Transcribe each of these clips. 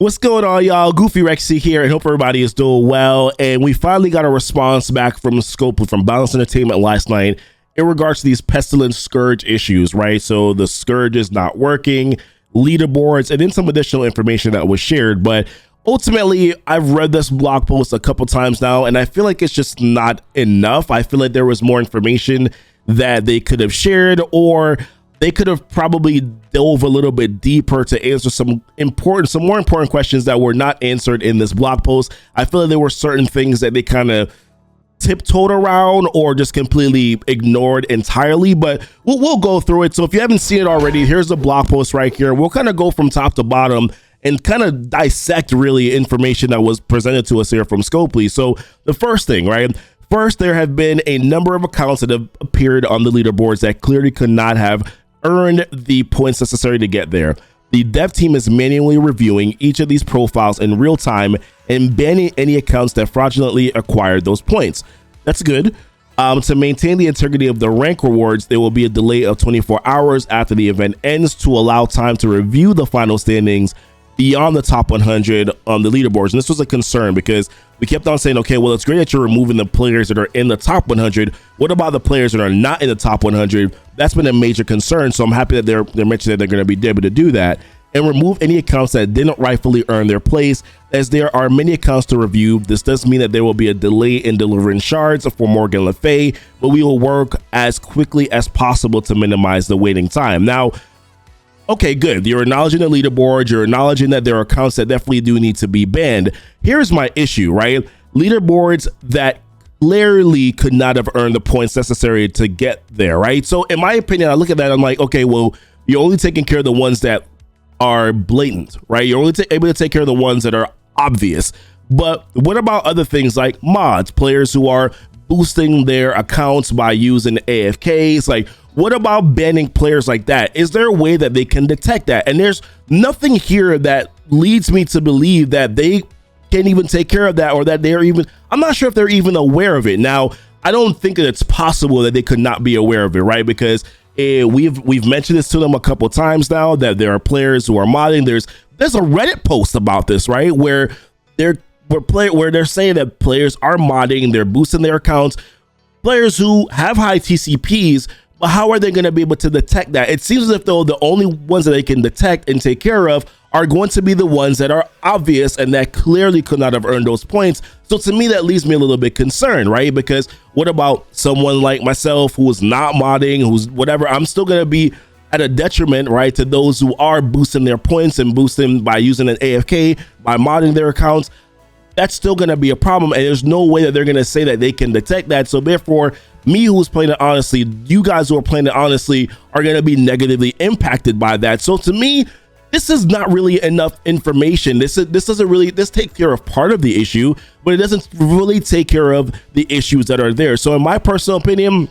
What's going on, y'all? Goofy Rexy here, and hope everybody is doing well. And we finally got a response back from Scopely from Balance Entertainment last night in regards to these Pestilence Scourge issues, right? So the Scourge is not working, leaderboards, and then some additional information that was shared. But ultimately, I've read this blog post a couple times now, and I feel like it's just not enough. I feel like there was more information that they could have shared, or they could have probably dove a little bit deeper to answer some more important questions that were not answered in this blog post. I feel like there were certain things that they kind of tiptoed around or just completely ignored entirely, but we'll go through it. So if you haven't seen it already, here's the blog post right here. We'll kind of go from top to bottom and kind of dissect really information that was presented to us here from Scopely. So the first thing, right? First, there have been a number of accounts that have appeared on the leaderboards that clearly could not have earned the points necessary to get there. The dev team is manually reviewing each of these profiles in real time and banning any accounts that fraudulently acquired those points. That's good. To maintain the integrity of the rank rewards, there will be a delay of 24 hours after the event ends to allow time to review the final standings beyond the top 100 on the leaderboards. And this was a concern because we kept on saying, okay, well, it's great that you're removing the players that are in the top 100. What about the players that are not in the top 100? That's been a major concern. So I'm happy that they're mentioning that they're going to be able to do that and remove any accounts that didn't rightfully earn their place, as there are many accounts to review. This does mean that there will be a delay in delivering shards for Morgan Le Fay, but we will work as quickly as possible to minimize the waiting time. Now, okay, good. You're acknowledging the leaderboard. You're acknowledging that there are accounts that definitely do need to be banned. Here's my issue, right? Leaderboards that clearly could not have earned the points necessary to get there, right? So in my opinion, I look at that, I'm like, okay, well, you're only taking care of the ones that are blatant, right? You're only able to take care of the ones that are obvious. But what about other things like mods, players who are boosting their accounts by using AFKs? Like, what about banning players like that? Is there a way that they can detect that? And there's nothing here that leads me to believe that they can even take care of that, or that they're even, I'm not sure if they're even aware of it. Now, I don't think that it's possible that they could not be aware of it, right? Because we've mentioned this to them a couple times now, that there are players who are modding. There's a Reddit post about this, right? Where they're saying that players are modding, they're boosting their accounts, players who have high TCPs. But how are they going to be able to detect that? It seems as if though the only ones that they can detect and take care of are going to be the ones that are obvious and that clearly could not have earned those points. So to me, that leaves me a little bit concerned, right? Because what about someone like myself who is not modding, who's whatever? I'm still going to be at a detriment, right, to those who are boosting their points and boosting by using an AFK, by modding their accounts. That's still going to be a problem, and there's no way that they're going to say that they can detect that. So therefore, me who's playing it honestly, you guys who are playing it honestly, are going to be negatively impacted by that. So to me, this is not really enough information. This takes care of part of the issue, but it doesn't really take care of the issues that are there. So in my personal opinion,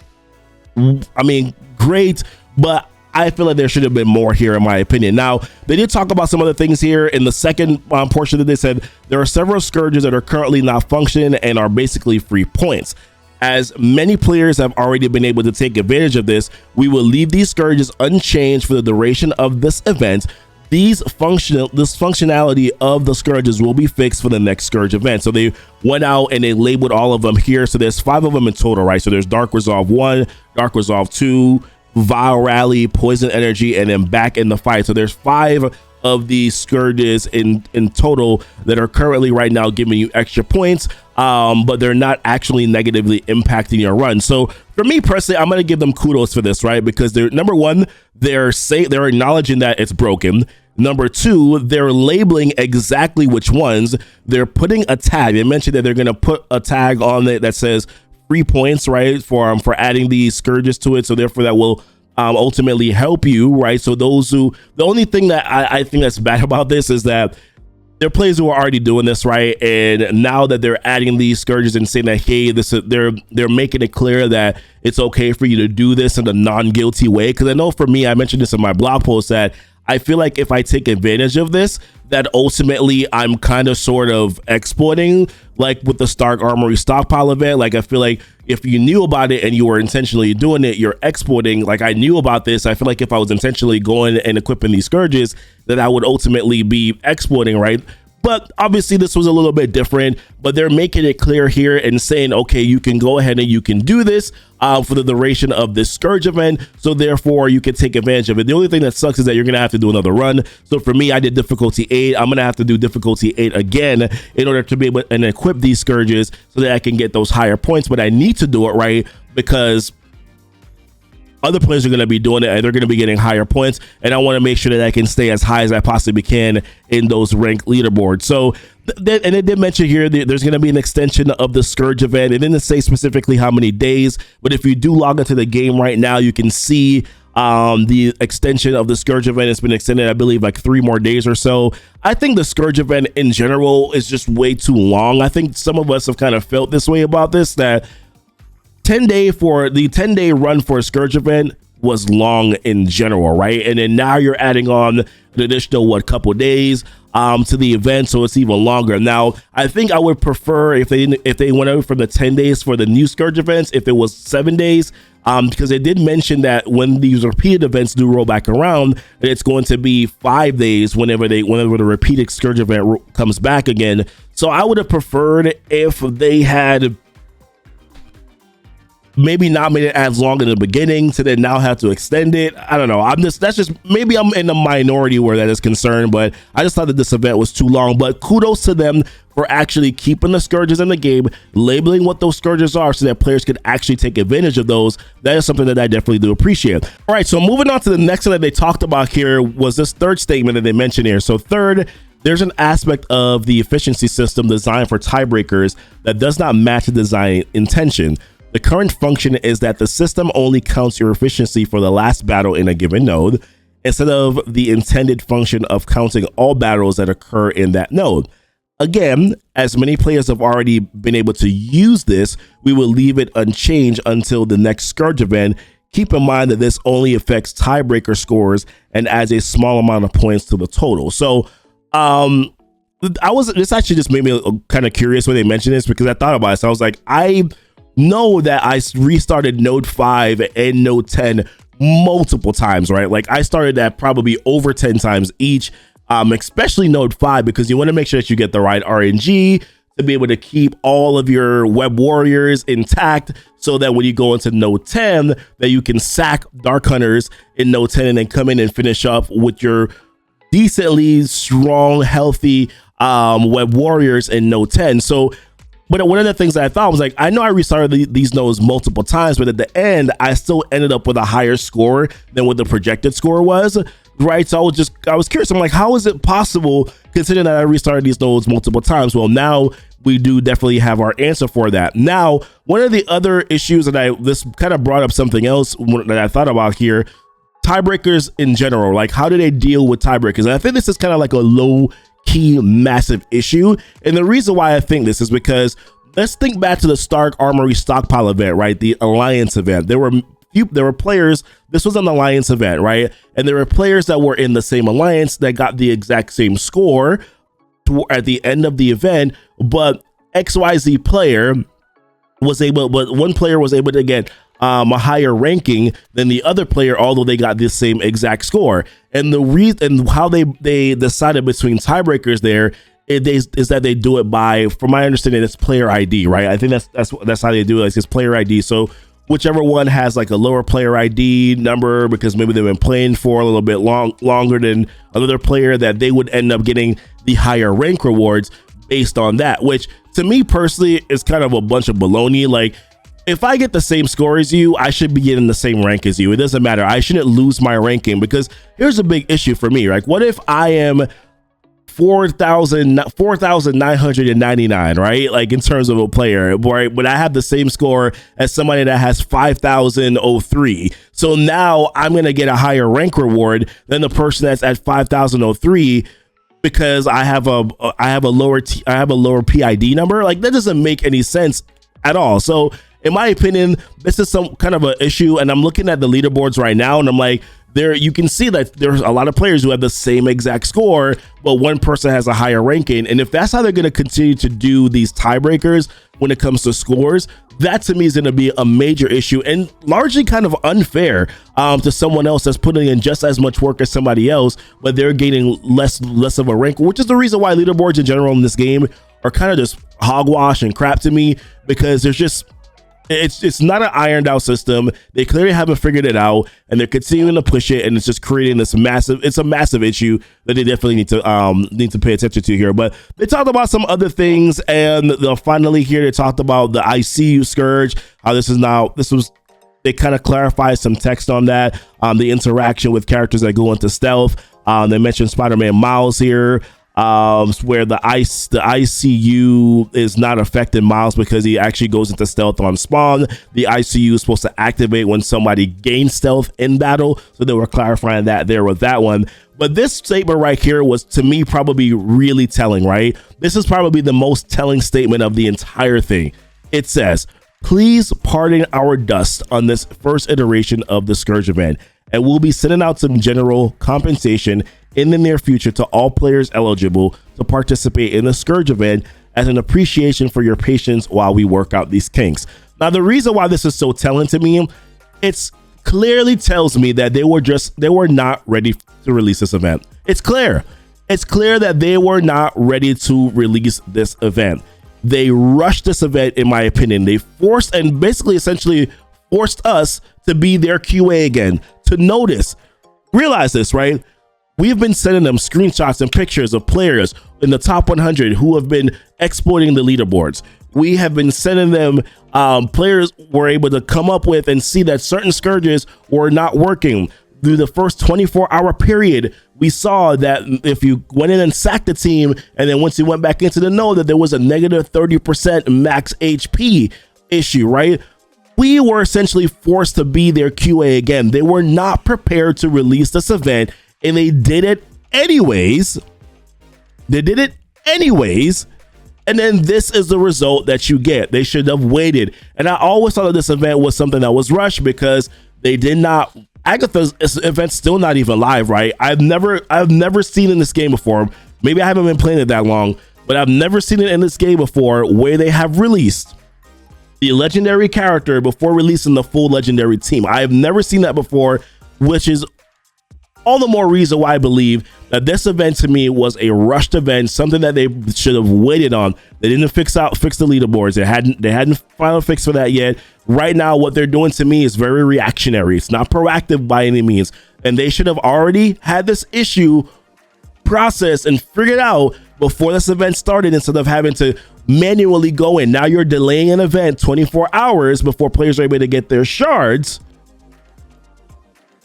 I mean, great, but I feel like there should have been more here, in my opinion. Now, they did talk about some other things here in the second portion that they said there are several scourges that are currently not functioning and are basically free points. As many players have already been able to take advantage of this, we will leave these scourges unchanged for the duration of this event. This functionality of the scourges will be fixed for the next scourge event. So they went out and they labeled all of them here. So there's 5 of them in total, right? So there's Dark Resolve 1, Dark Resolve 2, Vile Rally, Poison Energy, and then Back in the Fight. So there's 5 of these scourges in total that are currently right now giving you extra points, but they're not actually negatively impacting your run. So for me personally, I'm going to give them kudos for this, right? Because they're, number one, they're acknowledging that it's broken. Number 2, they're labeling exactly which ones. They're putting a tag. They mentioned that they're going to put a tag on it that says free points, right, for adding these scourges to it. So therefore that will ultimately help you, right? So the only thing that I think that's bad about this is that there are players who are already doing this, right? And now that they're adding these scourges and saying that, hey, they're making it clear that it's okay for you to do this in a non-guilty way. Because I know for me, I mentioned this in my blog post, that I feel like if I take advantage of this, that ultimately I'm kind of sort of exploiting, like with the Stark Armory stockpile event. Like, I feel like if you knew about it and you were intentionally doing it, you're exporting. Like, I knew about this. I feel like if I was intentionally going and equipping these scourges, that I would ultimately be exporting, right? But obviously this was a little bit different, but they're making it clear here and saying, okay, you can go ahead and you can do this for the duration of this Scourge event. So therefore you can take advantage of it. The only thing that sucks is that you're going to have to do another run. So for me, I did difficulty 8. I'm going to have to do difficulty 8 again in order to be able to equip these Scourges so that I can get those higher points. But I need to do it right because other players are going to be doing it and they're going to be getting higher points, and I want to make sure that I can stay as high as I possibly can in those ranked leaderboards. So and it did mention here there's going to be an extension of the Scourge event. It didn't say specifically how many days, but if you do log into the game right now, you can see the extension of the Scourge event has been extended, I believe, like 3 more days or so. I think the Scourge event in general is just way too long. I think some of us have kind of felt this way about this, that 10-day run for a Scourge event was long in general, right? And then now you're adding on an additional couple days to the event, so it's even longer. Now, I think I would prefer if they went over from the 10 days for the new Scourge events, if it was 7 days, because they did mention that when these repeated events do roll back around, it's going to be 5 days whenever the repeated Scourge event comes back again. So I would have preferred if they had maybe not made it as long in the beginning to then now have to extend it. I don't know. Maybe I'm in the minority where that is concerned, but I just thought that this event was too long. But kudos to them for actually keeping the Scourges in the game, labeling what those Scourges are so that players could actually take advantage of those. That is something that I definitely do appreciate. All right, so moving on to the next thing that they talked about here was this third statement that they mentioned here. So third, there's an aspect of the efficiency system designed for tiebreakers that does not match the design intention. The current function is that the system only counts your efficiency for the last battle in a given node, instead of the intended function of counting all battles that occur in that node. Again, as many players have already been able to use this, we will leave it unchanged until the next Scourge event. Keep in mind that this only affects tiebreaker scores and adds a small amount of points to the total. So, this actually just made me kind of curious when they mentioned this, because I thought about it. So I was like, I know that I restarted node 5 and node 10 multiple times, right? Like I started that probably over 10 times each, especially node 5, because you want to make sure that you get the right RNG to be able to keep all of your web warriors intact, so that when you go into node 10 that you can sack Dark Hunters in node 10 and then come in and finish up with your decently strong, healthy web warriors in node 10. So but one of the things that I thought was like, I know I restarted these nodes multiple times, but at the end, I still ended up with a higher score than what the projected score was, right? So I was curious. I'm like, how is it possible, considering that I restarted these nodes multiple times? Well, now we do definitely have our answer for that. Now, one of the other issues that this kind of brought up something else that I thought about here, tiebreakers in general, like how do they deal with tiebreakers? And I think this is kind of like a low key massive issue, and the reason why I think this is because let's think back to the Stark Armory stockpile event, right? The Alliance event. There were players, this was an Alliance event, right? And there were players that were in the same Alliance that got the exact same score at the end of the event, but XYZ player but one player was able to get a higher ranking than the other player, although they got the same exact score. And the reason how they decided between tiebreakers there is that they do it by, from my understanding, it's player ID, right? I think that's how they do it. It's player ID. So whichever one has like a lower player ID number, because maybe they've been playing for a little bit longer than another player, that they would end up getting the higher rank rewards based on that, which to me personally is kind of a bunch of baloney. Like, if I get the same score as you, I should be getting the same rank as you. It doesn't matter. I shouldn't lose my ranking, because here's a big issue for me. Like, what if I am 4,999, right? Like in terms of a player, right? But I have the same score as somebody that has 5,003. So now I'm going to get a higher rank reward than the person that's at 5,003 because I have a lower PID number. Like, that doesn't make any sense at all. So in my opinion, this is some kind of an issue, and I'm looking at the leaderboards right now, and I'm like, you can see that there's a lot of players who have the same exact score, but one person has a higher ranking. And if that's how they're going to continue to do these tiebreakers when it comes to scores, That to me is going to be a major issue and largely kind of unfair to someone else that's putting in just as much work as somebody else, but they're gaining less of a rank, which is the reason why leaderboards in general in this game are kind of just hogwash and crap to me, because there's just it's not an ironed out system. They clearly haven't figured it out, and they're continuing to push it, and it's just creating this massive issue that they definitely need to pay attention to here. But they talked about some other things, and finally here they talked about the ICU Scourge, how they kind of clarified some text on that, the interaction with characters that go into stealth. They mentioned Spider-Man Miles here, where the ICU is not affecting Miles because he actually goes into stealth on spawn. The ICU is supposed to activate when somebody gains stealth in battle, so they were clarifying that there with that one. But this statement right here was, to me, probably really telling, right? This is probably the most telling statement of the entire thing. It says, "Please pardon our dust on this first iteration of the Scourge event, and we'll be sending out some general compensation in the near future to all players eligible to participate in the Scourge event as an appreciation for your patience while we work out these kinks." Now, the reason why this is so telling to me, it's clearly tells me that they were not ready to release this event. It's clear that they were not ready to release this event. They rushed this event, in my opinion. They forced and basically essentially forced us to be their QA again, to notice. Realize this, right? We've been sending them screenshots and pictures of players in the top 100 who have been exploiting the leaderboards. We have been sending them players were able to come up with and see that certain scourges were not working. Through the first 24-hour period, we saw that if you went in and sacked the team, and then once you went back into the know, that there was a negative 30% max HP issue, right? We were essentially forced to be their QA again. They were not prepared to release this event, and they did it anyways. And then this is the result that you get. They should have waited. And I always thought that this event was something that was rushed because they did not. Agatha's event's still not even live, right? I've never seen in this game before. Maybe I haven't been playing it that long, but I've never seen it in this game before where they have released the legendary character before releasing the full legendary team. I have never seen that before, which is all the more reason why I believe that this event to me was a rushed event, something that they should have waited on. They didn't fix the leaderboards. They hadn't final fix for that yet. Right now, what they're doing to me is very reactionary. It's not proactive by any means. And they should have already had this issue processed and figured out before this event started, instead of having to manually go in. Now you're delaying an event 24 hours before players are able to get their shards,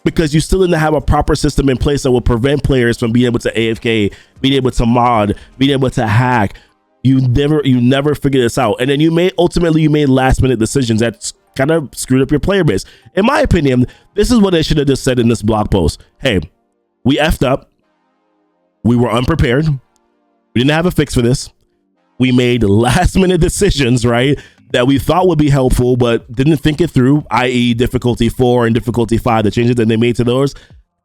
because you still didn't have a proper system in place that will prevent players from being able to AFK, being able to mod, being able to hack. You never figured this out. And then you made last minute decisions that kind of screwed up your player base. In my opinion, this is what they should have just said in this blog post. Hey, we effed up. We were unprepared. We didn't have a fix for this. We made last minute decisions, right, that we thought would be helpful, but didn't think it through, i.e. difficulty 4 and difficulty 5, the changes that they made to those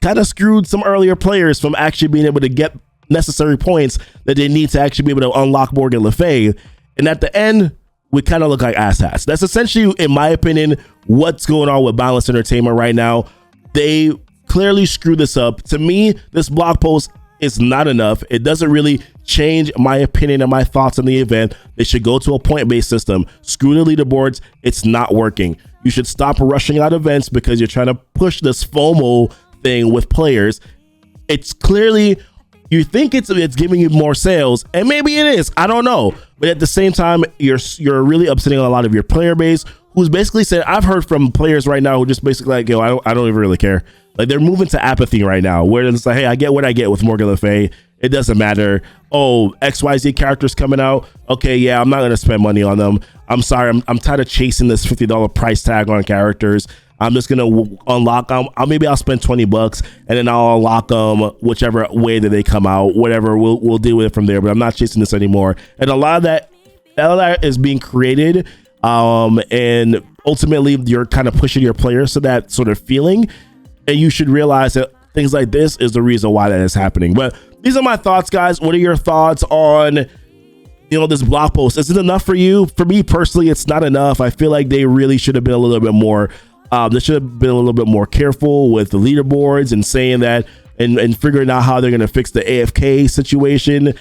kind of screwed some earlier players from actually being able to get necessary points that they need to actually be able to unlock Morgan Le Fay. And at the end, we kind of look like asshats. That's essentially, in my opinion, what's going on with Balance Entertainment right now. They clearly screwed this up. To me, this blog post is not enough. It doesn't really change my opinion and my thoughts on the event. They should go to a point-based system. Screw the leaderboards. It's not working. You should stop rushing out events because you're trying to push this FOMO thing with players. It's clearly, you think it's giving you more sales, and maybe it is. I don't know. But at the same time, you're really upsetting a lot of your player base, who's basically said, I've heard from players right now who just basically like, yo, I don't even really care. Like, they're moving to apathy right now, where it's like, hey, I get what I get with Morgan Le Fay. It doesn't matter. Oh, XYZ characters coming out. Okay, yeah, I'm not going to spend money on them. I'm sorry. I'm tired of chasing this $50 price tag on characters. I'm just going to unlock them. Maybe I'll spend $20 and then I'll unlock them whichever way that they come out. Whatever, we'll deal with it from there. But I'm not chasing this anymore. And a lot of that is being created. And ultimately, you're kind of pushing your players to that sort of feeling. And you should realize that things like this is the reason why that is happening. But these are my thoughts, guys. What are your thoughts on you know, this blog post, is it enough for you? For me personally, it's not enough. I feel like they really should have been a little bit more, they should have been a little bit more careful with the leaderboards and saying that, and figuring out how they're going to fix the AFK situation.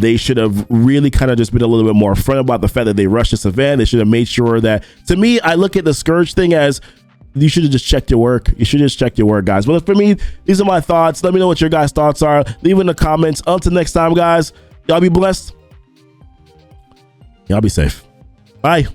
They should have really kind of just been a little bit more upfront about the fact that they rushed this event. They should have made sure that, to me, I look at the Scourge thing as, you should have just checked your work. You should just check your work, guys. But for me, these are my thoughts. Let me know what your guys' thoughts are. Leave in the comments. Until next time, guys, y'all be blessed. Y'all be safe. Bye.